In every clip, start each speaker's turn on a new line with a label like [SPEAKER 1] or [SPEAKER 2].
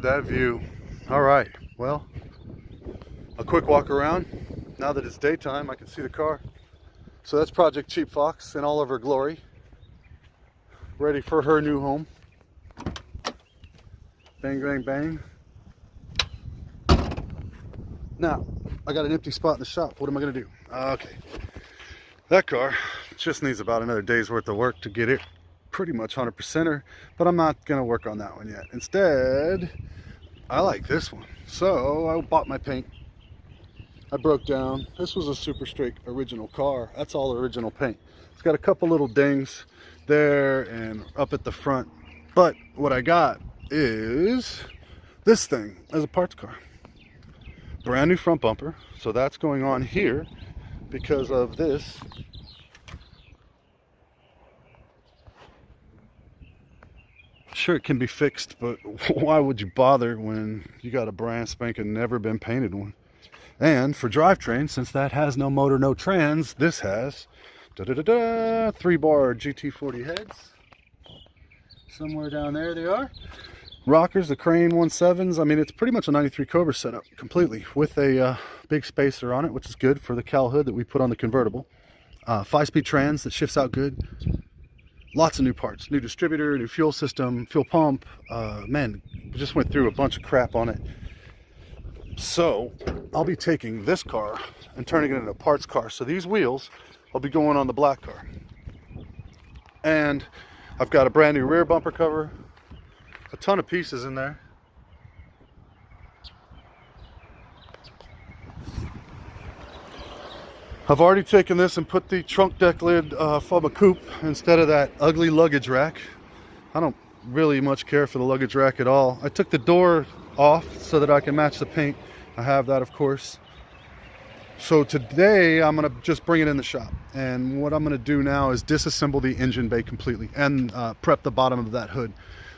[SPEAKER 1] that view. All right, well, a quick walk around. Now that it's daytime, I can see the car. So that's Project Cheap Fox in all of her glory, ready for her new home. Bang, bang, bang. Now, I got an empty spot in the shop. What am I gonna do? Okay, that car just needs about another day's worth of work to get it pretty much 100%er, but I'm not gonna work on that one yet. Instead, I like this one. So I bought my paint. I broke down. This was a super straight original car. That's all original paint. It's got a couple little dings there and up at the front. But what I got is this thing as a parts car. Brand new front bumper. So that's going on here because of this. Sure, it can be fixed, but why would you bother when you got a brand spanking never been painted one? And for drivetrain, since that has no motor, no trans, this has 3-bar GT40 heads. Somewhere down there they are. Rockers, the Crane 17s. I mean, it's pretty much a 93 Cobra setup completely with a big spacer on it, which is good for the cowl hood that we put on the convertible. 5-speed trans that shifts out good. Lots of new parts, new distributor, new fuel system, fuel pump. Man, we just went through a bunch of crap on it. So I'll be taking this car and turning it into a parts car. So these wheels will be going on the black car. And I've got a brand new rear bumper cover, a ton of pieces in there. I've already taken this and put the trunk deck lid from a coupe instead of that ugly luggage rack. I don't really much care for the luggage rack at all. I took the door off so that I can match the paint. I have that, of course. So today I'm gonna just bring it in the shop, and what I'm gonna do now is disassemble the engine bay completely and prep the bottom of that hood.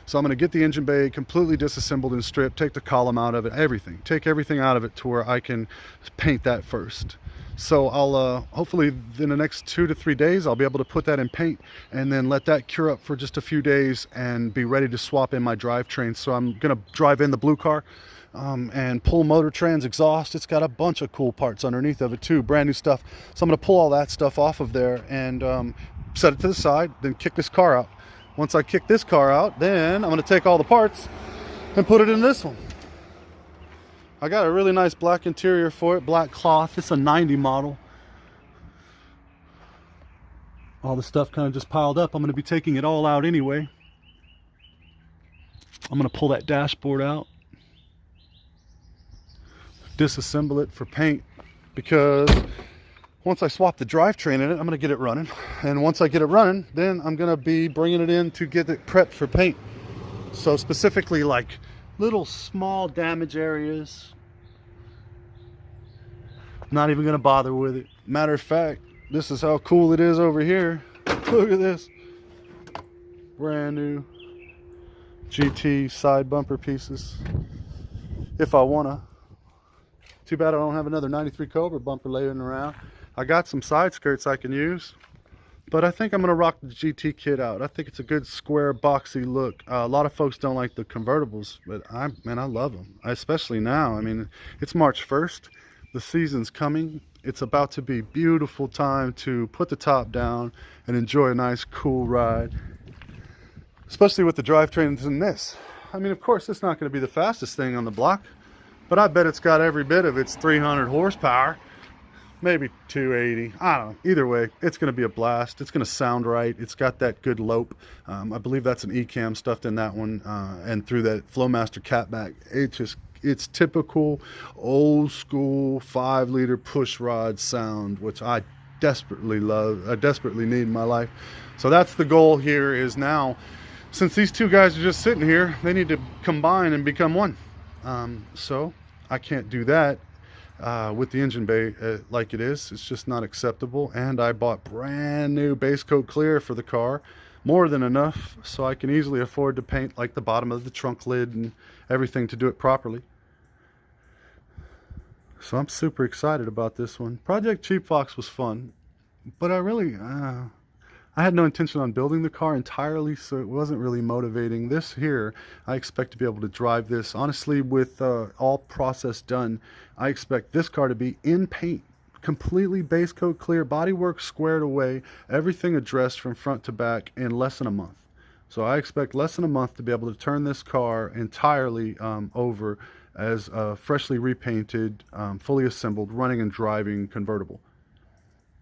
[SPEAKER 1] So I'm gonna get the engine bay completely disassembled and stripped, take the column out of it, everything. Take everything out of it to where I can paint that first. So I'll hopefully in the next 2 to 3 days I'll be able to put that in paint and then let that cure up for just a few days and be ready to swap in my drivetrain. So I'm gonna drive in the blue car and pull motor trans, exhaust. It's got a bunch of cool parts underneath of it too, brand new stuff. So I'm gonna pull all that stuff off of there and set it to the side, then kick this car out. Once I kick this car out, then I'm gonna take all the parts and put it in this one. I got a really nice black interior for it, black cloth. It's a 90 model. All the stuff kind of just piled up. I'm going to be taking it all out anyway. I'm going to pull that dashboard out, disassemble it for paint, because once I swap the drivetrain in it, I'm going to get it running. And once I get it running, then I'm going to be bringing it in to get it prepped for paint. So specifically like little small damage areas, not even gonna bother with it. Matter of fact, this is how cool it is over here. Look at this, brand new GT side bumper pieces. If I wanna. Too bad I don't have another 93 Cobra bumper laying around. I got some side skirts I can use, but I think I'm gonna rock the GT kit out. I think it's a good square boxy look. A lot of folks don't like the convertibles, but I love them, especially now. I mean, it's March 1st, the season's coming. It's about to be beautiful time to put the top down and enjoy a nice cool ride, especially with the drivetrains in this. I mean, of course it's not going to be the fastest thing on the block, but I bet it's got every bit of its 300 horsepower. Maybe 280, I don't know. Either way, it's going to be a blast. It's going to sound right. It's got that good lope. I believe that's an E-cam stuffed in that one, and through that Flowmaster catback. It's typical old school 5-liter push rod sound, which I desperately love. I desperately need in my life. So that's the goal here, is now, since these two guys are just sitting here, they need to combine and become one. So I can't do that with the engine bay like it is. It's just not acceptable. And I bought brand new base coat clear for the car, more than enough, so I can easily afford to paint like the bottom of the trunk lid and everything to do it properly. So I'm super excited about this one. Project Cheap Fox was fun, but I I had no intention on building the car entirely, so it wasn't really motivating. This here, I expect to be able to drive this. Honestly, with all process done, I expect this car to be in paint, completely base coat clear, bodywork squared away, everything addressed from front to back in less than a month. So I expect less than a month to be able to turn this car entirely over as a freshly repainted, fully assembled, running and driving convertible.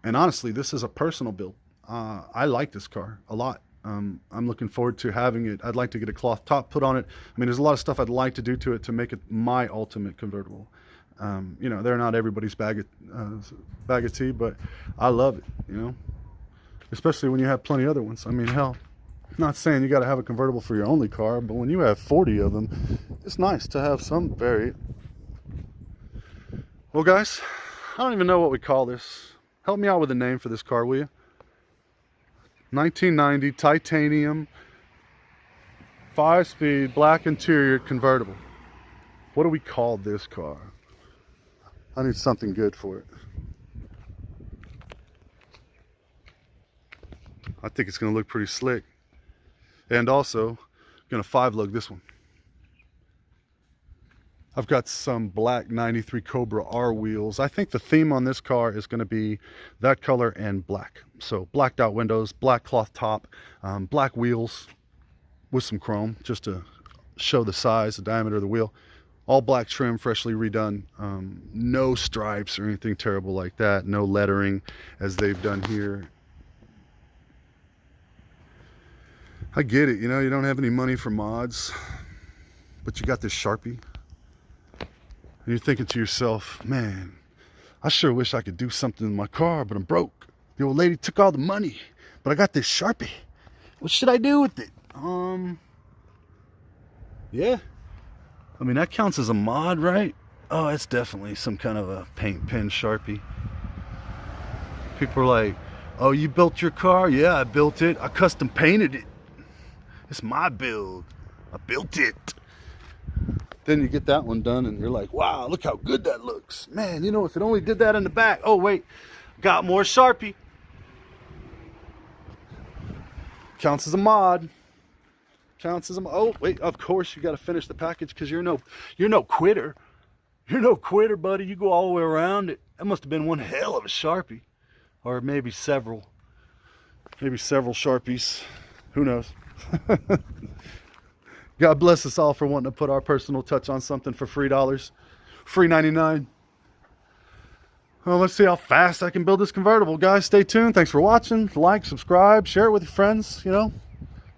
[SPEAKER 1] And honestly, this is a personal build. I like this car a lot. I'm looking forward to having it. I'd like to get a cloth top put on it. I mean, there's a lot of stuff I'd like to do to it to make it my ultimate convertible. You know, they're not everybody's bag of tea, but I love it, you know, especially when you have plenty of other ones. I mean, hell, I'm not saying you got to have a convertible for your only car, but when you have 40 of them, it's nice to have some variant. Well, guys, I don't even know what we call this. Help me out with a name for this car, will you? 1990 titanium 5-speed black interior convertible. What do we call this car? I need something good for it. I think it's going to look pretty slick. And also, going to 5-lug this one. I've got some black 93 Cobra R wheels. I think the theme on this car is going to be that color and black. So blacked out windows, black cloth top, black wheels with some chrome just to show the size, the diameter of the wheel. All black trim, freshly redone. No stripes or anything terrible like that. No lettering as they've done here. I get it, you know, you don't have any money for mods, but you got this Sharpie. And you're thinking to yourself, man, I sure wish I could do something in my car, but I'm broke. The old lady took all the money, but I got this Sharpie. What should I do with it? Yeah. I mean, that counts as a mod, right? Oh, it's definitely some kind of a paint pen Sharpie. People are like, oh, you built your car? Yeah, I built it. I custom painted it. It's my build. I built it. Then you get that one done and you're like, wow, look how good that looks. Man, you know, if it only did that in the back. Oh, wait, got more Sharpie. Counts as a mod. Counts as a mod. Oh, wait, of course you got to finish the package because you're no quitter. You're no quitter, buddy. You go all the way around it. That must have been one hell of a Sharpie. Or maybe several. Maybe several Sharpies. Who knows? God bless us all for wanting to put our personal touch on something for $3. Free 99. Well, let's see how fast I can build this convertible. Guys, stay tuned. Thanks for watching. Like, subscribe, share it with your friends, you know.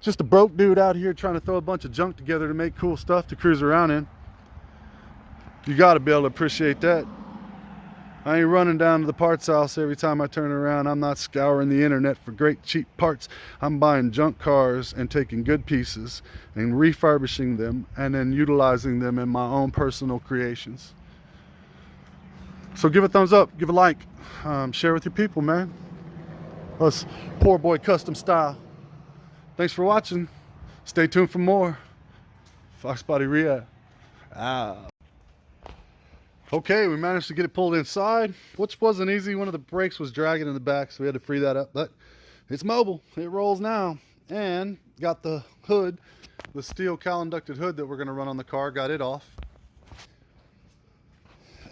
[SPEAKER 1] Just a broke dude out here trying to throw a bunch of junk together to make cool stuff to cruise around in. You got to be able to appreciate that. I ain't running down to the parts house every time I turn around. I'm not scouring the internet for great cheap parts. I'm buying junk cars and taking good pieces and refurbishing them and then utilizing them in my own personal creations. So give a thumbs up, give a like, share with your people, man. Us poor boy custom style. Thanks for watching. Stay tuned for more. Foxbody Ria. Okay, we managed to get it pulled inside, which wasn't easy. One of the brakes was dragging in the back, so we had to free that up. But it's mobile. It rolls now. And got the hood, the steel cowl-inducted hood that we're going to run on the car, got it off.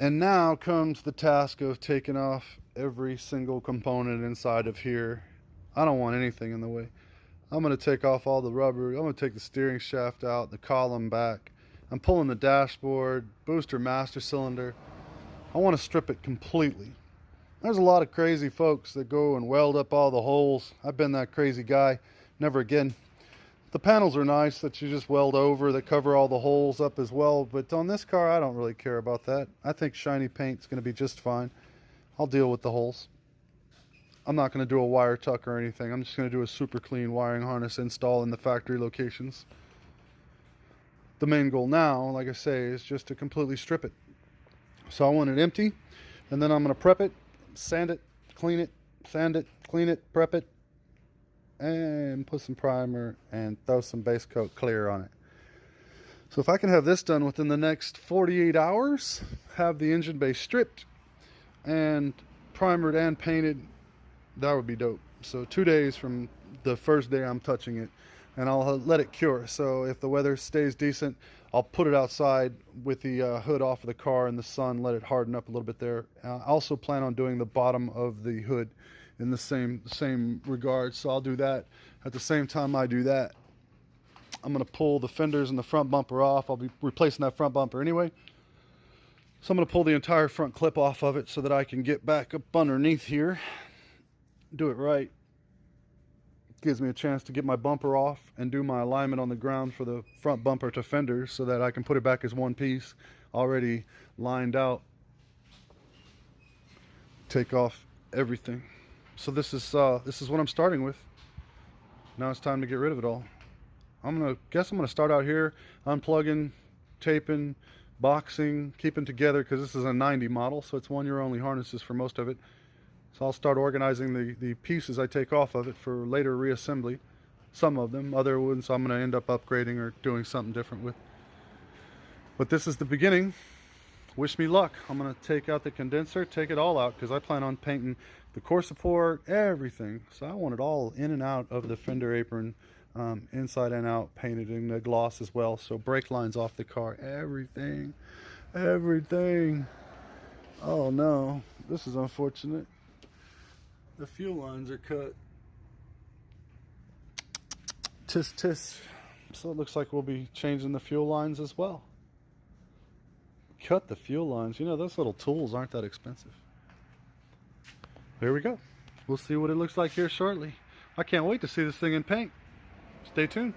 [SPEAKER 1] And now comes the task of taking off every single component inside of here. I don't want anything in the way. I'm going to take off all the rubber. I'm going to take the steering shaft out, the column back. I'm pulling the dashboard, booster master cylinder. I want to strip it completely. There's a lot of crazy folks that go and weld up all the holes. I've been that crazy guy. Never again. The panels are nice that you just weld over, that cover all the holes up as well. But on this car, I don't really care about that. I think shiny paint's going to be just fine. I'll deal with the holes. I'm not going to do a wire tuck or anything. I'm just going to do a super clean wiring harness install in the factory locations. The main goal now, like I say, is just to completely strip it. So I want it empty, and then I'm going to prep it, sand it, clean it, sand it, clean it, prep it, and put some primer and throw some base coat clear on it. So if I can have this done within the next 48 hours, have the engine bay stripped and primered and painted, that would be dope. So 2 days from the first day I'm touching it, and I'll let it cure. So if the weather stays decent, I'll put it outside with the hood off of the car in the sun, let it harden up a little bit there. I also plan on doing the bottom of the hood in the same regard. So I'll do that. At the same time I do that, I'm going to pull the fenders and the front bumper off. I'll be replacing that front bumper anyway. So I'm going to pull the entire front clip off of it so that I can get back up underneath here, do it right. Gives me a chance to get my bumper off and do my alignment on the ground for the front bumper to fenders so that I can put it back as one piece already lined out. Take off everything. So this is what I'm starting with. Now it's time to get rid of it all. I'm gonna start out here, unplugging, taping, boxing, keeping together, because this is a 90 model, so it's 1 year only harnesses for most of it. So I'll start organizing the pieces I take off of it for later reassembly. Some of them, other ones I'm going to end up upgrading or doing something different with. But this is the beginning. Wish me luck. I'm going to take out the condenser, take it all out, because I plan on painting the core support, everything. So I want it all in and out of the fender apron, inside and out, painted in the gloss as well. So brake lines off the car, everything. Oh no, this is unfortunate. The fuel lines are cut. Tisk tisk. So it looks like we'll be changing the fuel lines as well. Cut the fuel lines. You know, those little tools aren't that expensive. There we go. We'll see what it looks like here shortly. I can't wait to see this thing in paint. Stay tuned.